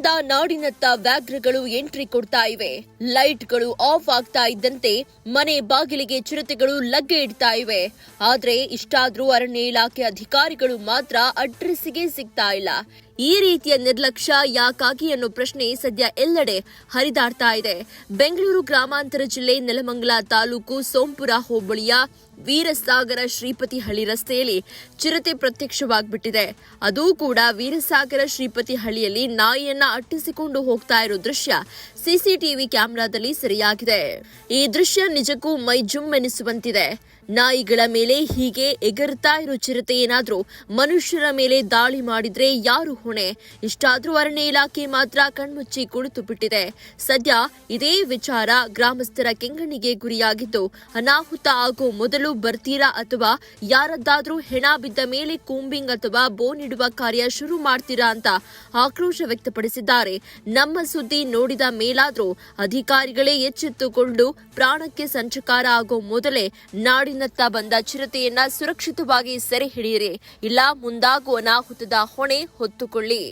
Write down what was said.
ಚಿರತೆಯಿಂದ ನಾಡಿನತ್ತ ವ್ಯಾಘ್ರಗಳು entry ಕೊಡ್ತಾ ಇವೆ. ಲೈಟ್ಗಳು ಆಫ್ ಆಗ್ತಾ ಇದ್ದಂತೆ ಮನೆ ಬಾಗಿಲಿಗೆ ಚಿರತೆಗಳು ಲಗ್ಗೆ ಇಡ್ತಾ ಇವೆ. ಆದ್ರೆ ಇಷ್ಟಾದ್ರೂ ಅರಣ್ಯ ಇಲಾಖೆ ಅಧಿಕಾರಿಗಳು ಮಾತ್ರ ಅಡ್ರೆಸ್ಸಿಗೆ ಸಿಗ್ತಾ ಇಲ್ಲ. ಈ ರೀತಿಯ ನಿರ್ಲಕ್ಷ್ಯ ಯಾಕಾಗಿ ಅನ್ನೋ ಪ್ರಶ್ನೆ ಸದ್ಯ ಎಲ್ಲೆಡೆ ಹರಿದಾಡ್ತಾ ಇದೆ. ಬೆಂಗಳೂರು ಗ್ರಾಮಾಂತರ ಜಿಲ್ಲೆ ನೆಲಮಂಗಲ ತಾಲೂಕು ಸೋಂಪುರ ಹೋಬಳಿಯ ವೀರಸಾಗರ ಶ್ರೀಪತಿಹಳ್ಳಿ ರಸ್ತೆಯಲ್ಲಿ ಚಿರತೆ ಪ್ರತ್ಯಕ್ಷವಾಗ್ಬಿಟ್ಟಿದೆ. ಅದೂ ಕೂಡ ವೀರಸಾಗರ ಶ್ರೀಪತಿಹಳ್ಳಿಯಲ್ಲಿ ನಾಯಿಯನ್ನ ಅಟ್ಟಿಸಿಕೊಂಡು ಹೋಗ್ತಾ ಇರೋ ದೃಶ್ಯ ಸಿಸಿಟಿವಿ ಕ್ಯಾಮೆರಾದಲ್ಲಿ ಸೆರೆಯಾಗಿದೆ. ಈ ದೃಶ್ಯ ನಿಜಕ್ಕೂ ಮೈ ಜುಮ್ ಎನಿಸುವಂತಿದೆ. ನಾಯಿಗಳ ಮೇಲೆ ಹೀಗೆ ಎಗರ್ತಾ ಇರೋ ಚಿರತೆ ಏನಾದ್ರೂ ಮನುಷ್ಯರ ಮೇಲೆ ದಾಳಿ ಮಾಡಿದ್ರೆ ಯಾರು ಹೊಣೆ? ಇಷ್ಟಾದ್ರೂ ಅರಣ್ಯ ಇಲಾಖೆ ಮಾತ್ರ ಕಣ್ಮುಚ್ಚಿ ಕುಳಿತು ಬಿಟ್ಟಿದೆ. ಸದ್ಯ ಇದೇ ವಿಚಾರ ಗ್ರಾಮಸ್ಥರ ಕೆಂಗಣ್ಣಿಗೆ ಗುರಿಯಾಗಿದ್ದು, ಅನಾಹುತ ಆಗೋ ಮೊದಲು ಬರ್ತೀರಾ ಅಥವಾ ಯಾರದ್ದಾದ್ರೂ ಹೆಣ ಬಿದ್ದ ಮೇಲೆ ಕೂಂಬಿಂಗ್ ಅಥವಾ ಬೋನ್ ಇಡುವ ಕಾರ್ಯ ಶುರು ಮಾಡ್ತೀರಾ ಅಂತ ಆಕ್ರೋಶ ವ್ಯಕ್ತಪಡಿಸಿದ್ದಾರೆ. ನಮ್ಮ ಸುದ್ದಿ ನೋಡಿದ ಮೇಲಾದ್ರೂ ಅಧಿಕಾರಿಗಳೇ ಎಚ್ಚೆತ್ತುಕೊಂಡು ಪ್ರಾಣಕ್ಕೆ ಸಂಚಕಾರ ಆಗೋ ಮೊದಲೇ ನಾಡಿನತ್ತ ಬಂದ ಚಿರತೆಯನ್ನ ಸುರಕ್ಷಿತವಾಗಿ ಸೆರೆ ಹಿಡಿಯಿರಿ, ಇಲ್ಲ ಮುಂದಾಗುವ ಅನಾಹುತದ ಹೊಣೆ ಹೊತ್ತುಕೊಳ್ಳಿ.